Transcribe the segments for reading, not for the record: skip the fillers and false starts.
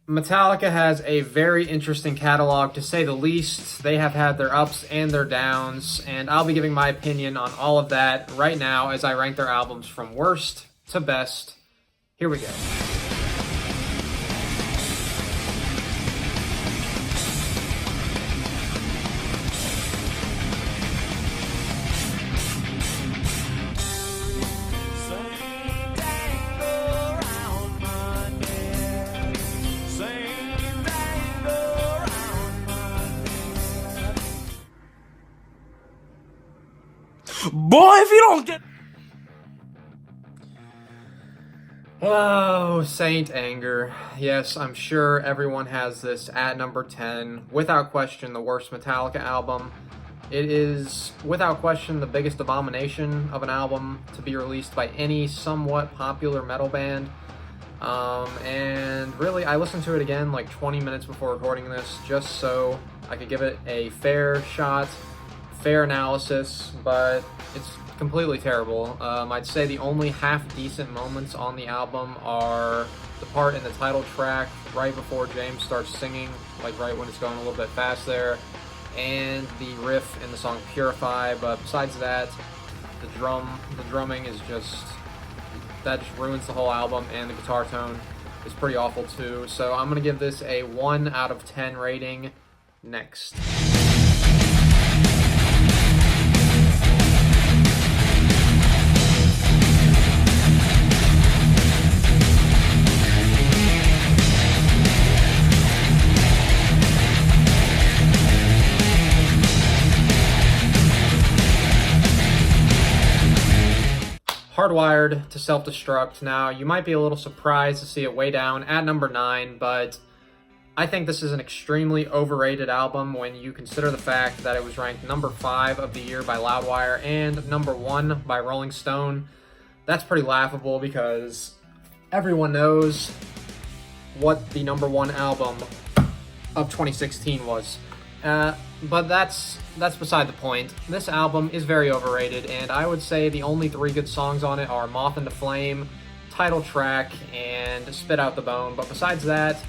Metallica has a very interesting catalog, to say the least. They have had their ups and their downs, and I'll be giving my opinion on all of that right now as I rank their albums from worst to best. Here we go. Boy, if you don't get... Oh, Saint Anger. Yes, I'm sure everyone has this at number 10. Without question, the worst Metallica album. It is, without question, the biggest abomination of an album to be released by any somewhat popular metal band. And really, I listened to it again like 20 minutes before recording this, just so I could give it a fair shot, fair analysis, but it's completely terrible. I'd say the only half-decent moments on the album are the part in the title track right before James starts singing, like right when it's going a little bit fast there, and the riff in the song Purify. But besides that, the drumming is that just ruins the whole album, and the guitar tone is pretty awful too. So I'm gonna give this a 1 out of 10 rating. Next. Hardwired to Self-Destruct. Now, you might be a little surprised to see it way down at number 9, but I think this is an extremely overrated album when you consider the fact that it was ranked number 5 of the year by Loudwire and number 1 by Rolling Stone. That's pretty laughable because everyone knows what the number 1 album of 2016 was. But that's beside the point. This album is very overrated, and I would say the only 3 good songs on it are Moth into Flame, title track, and Spit Out the Bone. But besides that, it's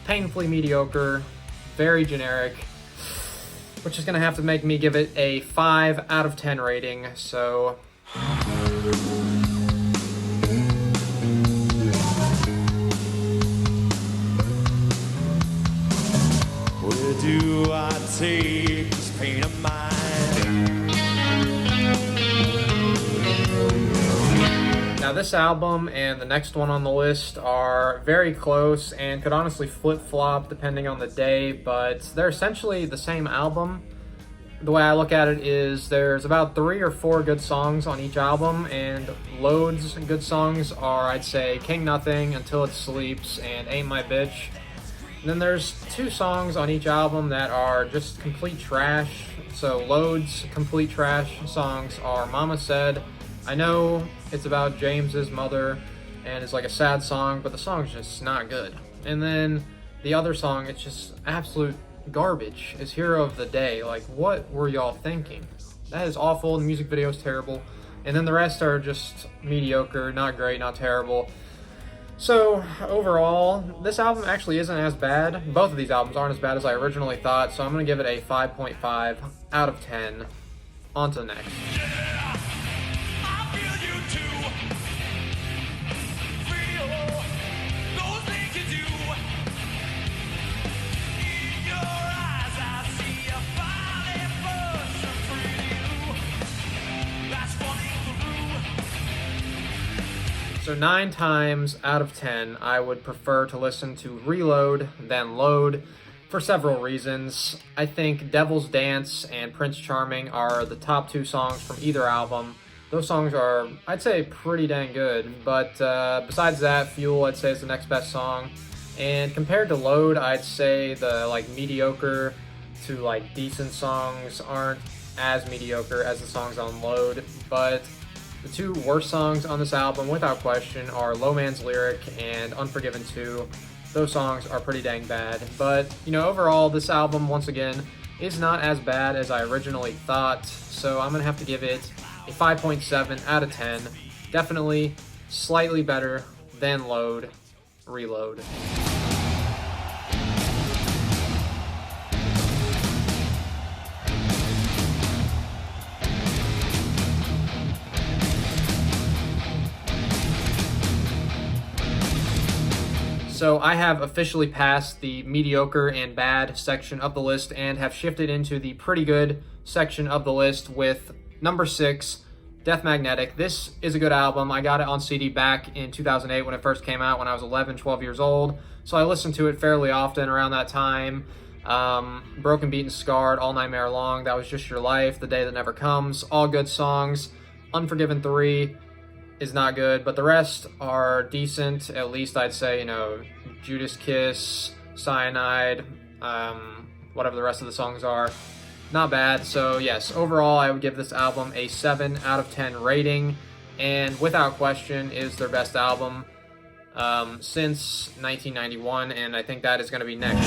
painfully mediocre, very generic, which is going to have to make me give it a 5 out of 10 rating. So Where do I take this pain of mine? now this album and the next one on the list are very close and could honestly flip-flop depending on the day, but they're essentially the same album. The way I look at it is there's about 3 or 4 good songs on each album, and loads of good songs are, I'd say, King Nothing, Until It Sleeps, and Ain't My Bitch. And then there's 2 songs on each album that are just complete trash. So loads complete trash songs are Mama Said. I know it's about James's mother and it's like a sad song, but the song's just not good. And then the other song, it's just absolute garbage, is Hero of the Day. Like, what were y'all thinking? That is awful. The music video is terrible. And then the rest are just mediocre, not great, not terrible. So, overall, this album actually isn't as bad. Both of these albums aren't as bad as I originally thought, so I'm going to give it a 5.5 out of 10. On to the next. So 9 times out of 10, I would prefer to listen to Reload than Load for several reasons. I think Devil's Dance and Prince Charming are the top 2 songs from either album. Those songs are, I'd say, pretty dang good, but besides that, Fuel, I'd say, is the next best song. And compared to Load, I'd say the mediocre to decent songs aren't as mediocre as the songs on Load, but the 2 worst songs on this album, without question, are Low Man's Lyric and Unforgiven 2. Those songs are pretty dang bad. But, overall, this album, once again, is not as bad as I originally thought. So I'm going to have to give it a 5.7 out of 10. Definitely slightly better than Reload. So I have officially passed the mediocre and bad section of the list and have shifted into the pretty good section of the list with number 6, Death Magnetic. This is a good album. I got it on CD back in 2008 when it first came out when I was 11, 12 years old. So I listened to it fairly often around that time. Broken, Beaten, Scarred, All Nightmare Long, That Was Just Your Life, The Day That Never Comes, all good songs. Unforgiven 3 is not good, but the rest are decent. At least I'd say, Judas Kiss, Cyanide, whatever the rest of the songs are. Not bad. So yes, overall I would give this album a 7 out of 10 rating, and without question is their best album since 1991, and I think that is going to be next.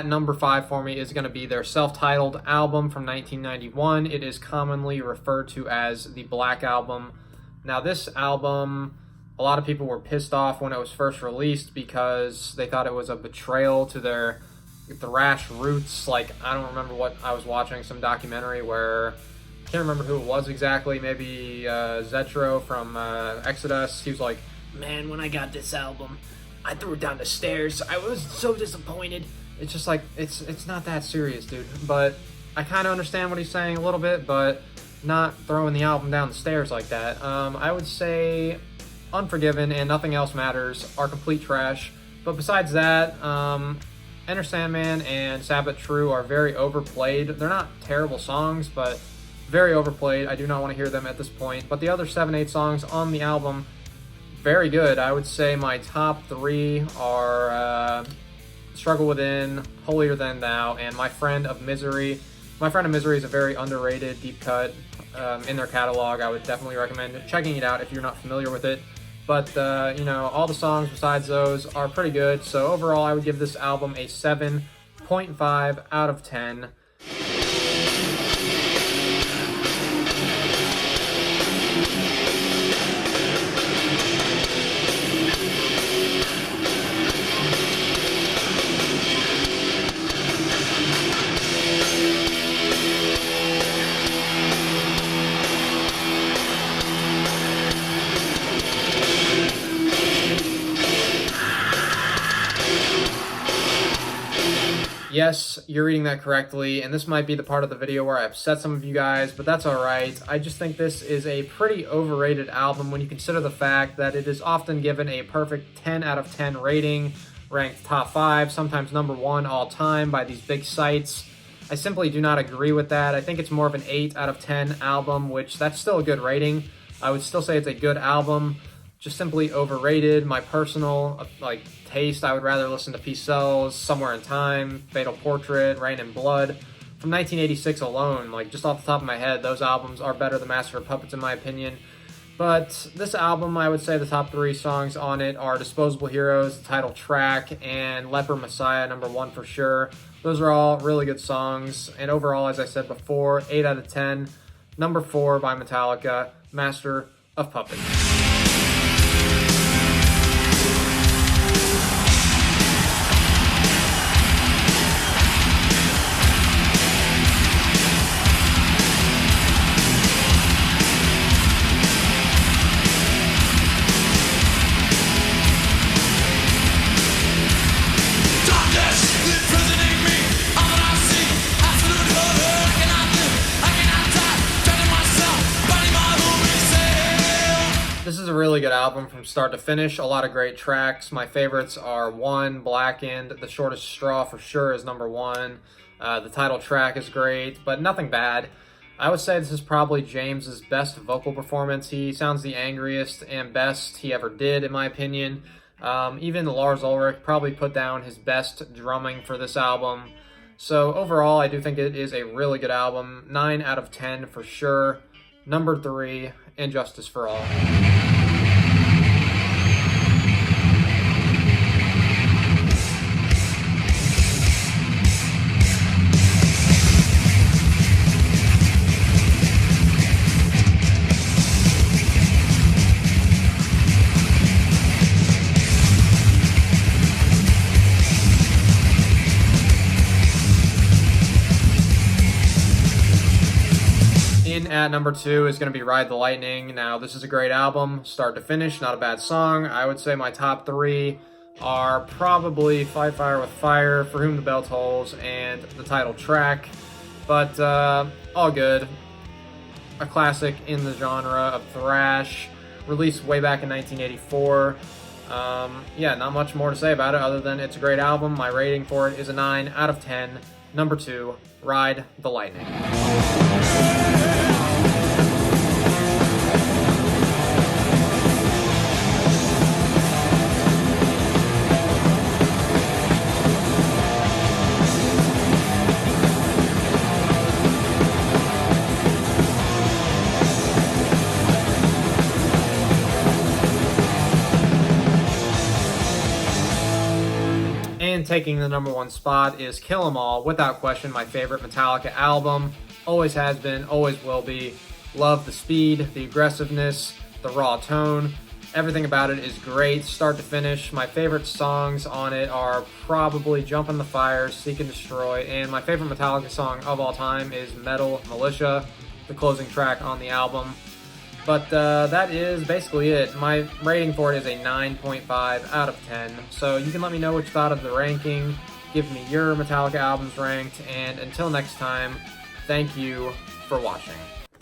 Number 5 for me is going to be their self-titled album from 1991. It is commonly referred to as the Black Album. Now this album, a lot of people were pissed off when it was first released because they thought it was a betrayal to their thrash roots. Like, I don't remember what I was watching, some documentary where, I can't remember who it was exactly, maybe Zetro from Exodus. He was like, "Man, when I got this album, I threw it down the stairs. I was so disappointed." It's just like, it's not that serious, dude. But I kind of understand what he's saying a little bit, but not throwing the album down the stairs like that. I would say Unforgiven and Nothing Else Matters are complete trash. But besides that, Enter Sandman and Sabbath True are very overplayed. They're not terrible songs, but very overplayed. I do not want to hear them at this point. But the other 7, 8 songs on the album, very good. I would say my top 3 are Struggle Within, Holier Than Thou, and My Friend of Misery. My Friend of Misery is a very underrated deep cut in their catalog. I would definitely recommend checking it out if you're not familiar with it. But, all the songs besides those are pretty good. So overall, I would give this album a 7.5 out of 10. Yes, you're reading that correctly, and this might be the part of the video where I upset some of you guys, but that's alright. I just think this is a pretty overrated album when you consider the fact that it is often given a perfect 10 out of 10 rating, ranked top 5, sometimes number 1 all time by these big sites. I simply do not agree with that. I think it's more of an 8 out of 10 album, which that's still a good rating. I would still say it's a good album, just simply overrated. My personal, taste, I would rather listen to Peace Sells, Somewhere in Time, Fatal Portrait, Rain and Blood. From 1986 alone, just off the top of my head, those albums are better than Master of Puppets in my opinion. But this album, I would say the top 3 songs on it are Disposable Heroes, the title track, and Leper Messiah, number 1 for sure. Those are all really good songs, and overall, as I said before, 8 out of 10. Number 4 by Metallica, Master of Puppets. This is a really good album from start to finish. A lot of great tracks. My favorites are 1, Blackened. The Shortest Straw for sure is number 1. The title track is great, but nothing bad. I would say this is probably James's best vocal performance. He sounds the angriest and best he ever did, in my opinion. Even Lars Ulrich probably put down his best drumming for this album. So overall, I do think it is a really good album. 9 out of 10 for sure. Number 3, And Justice for All. at number 2 is going to be Ride the Lightning. Now, this is a great album, start to finish, not a bad song. I would say my top 3 are probably Fight Fire with Fire, For Whom the Bell Tolls, and the title track. But all good. A classic in the genre of thrash, released way back in 1984. Yeah, not much more to say about it other than it's a great album. My rating for it is a 9 out of 10. Number 2, Ride the Lightning. And taking the number 1 spot is Kill 'Em All, without question my favorite Metallica album. Always has been, always will be. Love the speed, the aggressiveness, the raw tone. Everything about it is great, start to finish. My favorite songs on it are probably Jump in the Fire, Seek and Destroy, and my favorite Metallica song of all time is Metal Militia, the closing track on the album. But that is basically it. My rating for it is a 9.5 out of 10. So you can let me know what you thought of the ranking. Give me your Metallica albums ranked. And until next time, thank you for watching.